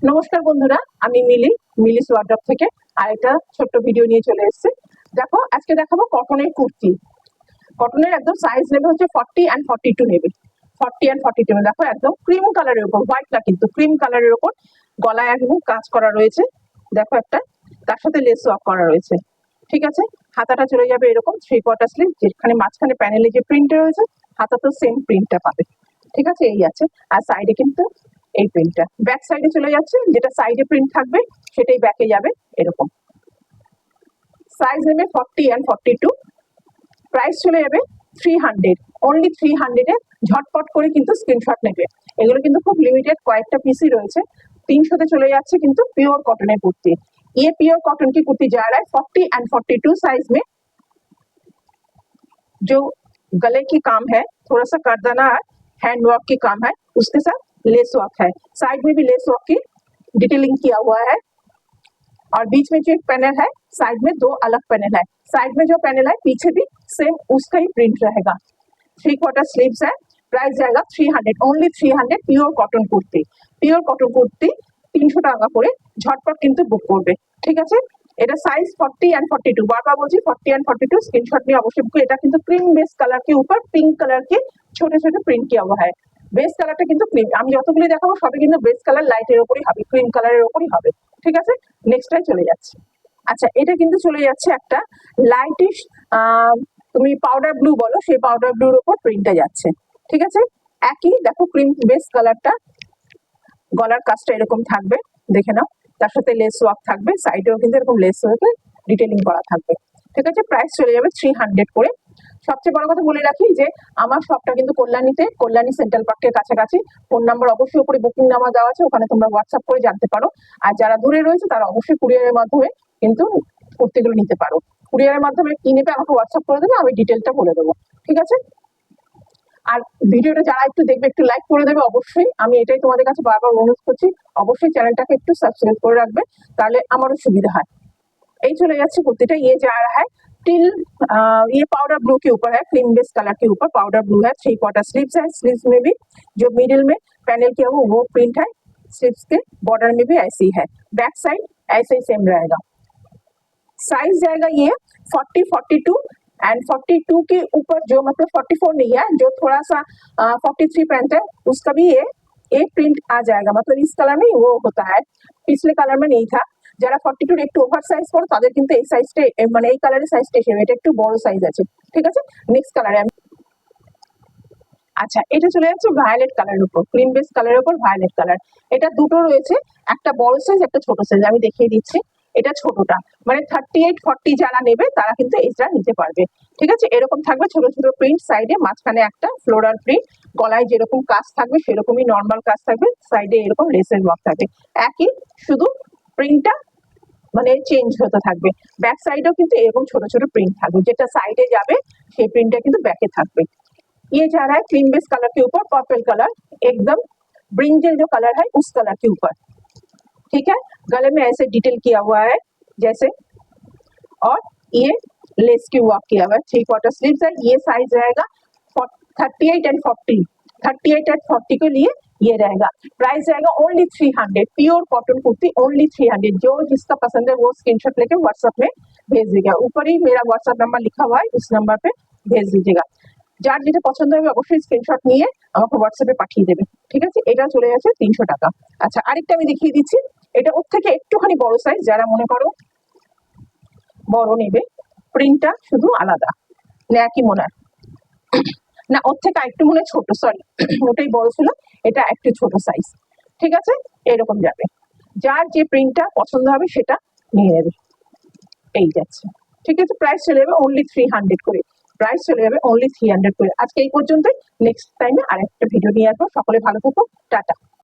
নমস্কার বন্ধুরা, আমি মিলিস ওয়ার্ড্রপ থেকে আরেকটা ছোট্ট ভিডিও নিয়ে চলে এসেছি। দেখো, আজকে দেখাবো কটনের কুর্তি। কটনের একদম সাইজ নেবে হচ্ছে 40 and 42 নেবে। 40 and 42 দেখো, একদম ক্রিম কালারের উপর, হোয়াইট না কিন্তু ক্রিম কালারের উপর গলায় একদম কাজ করা রয়েছে। দেখো, একটা তার সাথে লেস ওয়ার্ক করা রয়েছে। ঠিক আছে, হাতাটা চলে যাবে এরকম 3/4 স্লিভ, যেখানে মাঝখানে প্যানেলে যে প্রিন্ট রয়েছে হাতা তো সেম প্রিন্টটা পাবে। ঠিক আছে, এই আছে। আর সাইডে কিন্তু এই প্রিন্টটা ব্যাক সাইডে চলে যাচ্ছে, যেটা সাইডে প্রিন্ট থাকবে সেটাই ব্যাকে যাবে এরকম। সাইজ নেবে 40 and 42। প্রাইস চলে যাবে 300, অনলি 300 এ। ঝটপট করে কিন্তু স্ক্রিনশট নেবে। এগুলো কিন্তু খুব লিমিটেড, কয়েকটা পিসই রয়েছে। 300-তে চলে যাচ্ছে কিন্তু प्योर कॉटन कुर्ती। ये प्योर कॉटन की कुर्ती जा रहा है 40 and 42 साइज में। जो गले की काम है, थोड़ा सा करदाना है, हैंड वर्क की काम है, उसके साथ लेस वर्क है। साइड में भी लेस वर्क की डिटेलिंग किया हुआ है। और बीच में जो एक पैनल है, साइड में 2 अलग पैनल है। साइड में जो पैनल है पीछे भी सेम उसका ही प्रिंट रहेगा। 3/4 स्लीव्स है। प्राइस जाएगा 300, only 300। Pure cotton kurti, pure cotton kurti 300 টাকা করে। ঝটপট কিন্তু বুক করবে। ঠিক আছে, এটা সাইজ 40 and 42। বারবার বলছি 40 and 42 स्क्रीनशॉट में अवश्य बुक। এটা কিন্তু ক্রিম বেস কালার के ऊपर पिंक कलर के छोटे छोटे प्रिंट किया हुआ है। বেস কালারটা কিন্তু ক্রিম। আমি যতগুলি দেখাবো সবই কিন্তু বেস কালার লাইটের উপরই হবে, ক্রিম কালারের উপরই হবে। ঠিক আছে, নেক্সটটাই চলে যাচ্ছে। আচ্ছা, এটা কিন্তু চলে যাচ্ছে একটা লাইটিশ, তুমি পাউডার ব্লু বলো, সেই পাউডার ব্লুর উপর প্রিন্টটা যাচ্ছে। ঠিক আছে, একই দেখো ক্রিম বেস কালারটা। গলার কাজটা এরকম থাকবে, দেখে নাও। তার সাথে লেস ওয়ার্ক থাকবে, সাইডেও কিন্তু এরকম লেস ওয়ার্কে ডিটেইলিং করা থাকবে। ঠিক আছে, প্রাইস চলে যাবে 300 করে। সবচেয়ে বড় কথা বলে রাখি যে আমার শপটা কিন্তু কল্যাণীতে, কল্যাণী সেন্ট্রাল পার্কের কাছাকাছি। ফোন নাম্বার অবশ্যই উপরে বুকিং নাম্বার দেওয়া আছে, ওখানে তোমরা হোয়াটসঅ্যাপ করে জানতে পারো। আর যারা দূরে রয়েছে তারা অবশ্যই কুরিয়ারের মাধ্যমে কিন্তু কুর্তিগুলো নিতে পারো। কুরিয়ারের মাধ্যমে কি নেবে আমাকে হোয়াটসঅ্যাপ করে দেবে, আমি ডিটেলটা বলে দেবো। ঠিক আছে, আর ভিডিওটা যারা একটু দেখবে একটু লাইক করে দেবে অবশ্যই। আমি এটাই তোমাদের কাছে বারবার অনুরোধ করছি, অবশ্যই চ্যানেলটাকে একটু সাবস্ক্রাইব করে রাখবে, তাহলে আমারও সুবিধা হয়। এই চলে যাচ্ছে कुर्तीটা। ये जा रहा है टिल, ये पाउडर ब्लू के ऊपर है, क्रीम बेस कलर के ऊपर पाउडर ब्लू है। 3/4 स्लीव्स है। स्लीव्स में भी जो मिडिल में पैनल किया वो प्रिंट है। स्लीव्स के बॉर्डर में भी ऐसे ही है। बैक साइड ऐसे ही सेम रहेगा। साइज जाएगा ये 40, 42 एंड 42 के ऊपर जो मतलब 44 नहीं है, जो थोड़ा सा 43 पैंट है उसका भी ये एक प्रिंट आ जाएगा। मतलब इस कलर में वो होता है, पिछले कलर में नहीं था। যারা 42 একটু ওভার সাইজ করো তাদের কিন্তু এই সাইজটা, মানে এই কালারের সাইজটা হিসেবে এটা একটু বড় সাইজ আছে। ঠিক আছে, নেক্সট কালারে আমি। আচ্ছা, এটা চলে যাচ্ছে ভায়োলেট কালারের উপর, ক্রিম বেস কালারের উপর ভায়োলেট কালার। এটা দুটো রয়েছে, একটা বড় সাইজ একটা ছোট সাইজ। আমি দেখিয়ে দিচ্ছি, এটা ছোটটা, মানে 38, 40 যারা নেবে তারা কিন্তু এইটা নিতে পারবে। ঠিক আছে, এরকম থাকবে ছোট ছোট প্রিন্ট, সাইডে মাঝখানে একটা ফ্লোরাল প্রিন্ট, গলায় যেরকম কাজ থাকবে সেরকমই নর্মাল কাজ থাকবে, সাইডে এরকম লেসের ওয়ার্ক থাকবে। একই, শুধু প্রিন্টটা মানে চেঞ্জ হতে থাকবে। ব্যাক সাইডেও কিন্তু এরকম ছোট ছোট প্রিন্ট থাকবে, যেটা সাইডে যাবে সেই প্রিন্টটা কিন্তু ব্যাকে থাকবে। ये जा रहा है क्रीम बेस कलर के ऊपर पर्पल कलर, एकदम ब्रिंजल जो कलर है उस कलर के ऊपर। ठीक है, गले में ऐसे डिटेल किया हुआ है जैसे, और ये लेस की वर्क किया हुआ है। 3/4 स्लीव्स है। ये साइज रहेगा 38 and 40, 38 and 40 के लिए ये रहेगा। प्राइस रहेगा only 300। Pure cotton kurti only 300। जो जिसका पसंद है वो स्क्रीनशॉट लेके व्हाट्सएप में भेज दीजिएगा। ऊपर ही मेरा व्हाट्सएप नंबर लिखा हुआ है, उस नंबर पे भेज दीजिएगा। যার যেটা পছন্দ হবে অবশ্যই স্ক্রিনশট নিয়ে আমাকে হোয়াটসঅ্যাপে পাঠিয়ে দেবে। ঠিক আছে, এটা চলে গেছে 300 টাকা। আচ্ছা, আরেকটা আমি দেখিয়ে দিচ্ছি, এটা ওর থেকে একটুখানি বড় সাইজ। যারা মনে করো বড় নেবে, প্রিন্টটা শুধু আলাদা, একই মনে হয় না, ওর থেকে একটু মনে ছোট, সরি ওটাই বড় ছিল, এটা একটু ছোট সাইজ। ঠিক আছে, এরকম যাবে। যার যে প্রিন্টটা পছন্দ হবে সেটা নিয়ে নেবে। এই যাচ্ছে। ঠিক আছে, প্রাইস চলে যাবে অনলি 300 করে। প্রাইস চলে যাবে অনলি 300 করে। আজকে এই পর্যন্তই। নেক্সট টাইমে আরেকটা ভিডিও নিয়ে আসবো। সকলে ভালো থাকো, টাটা।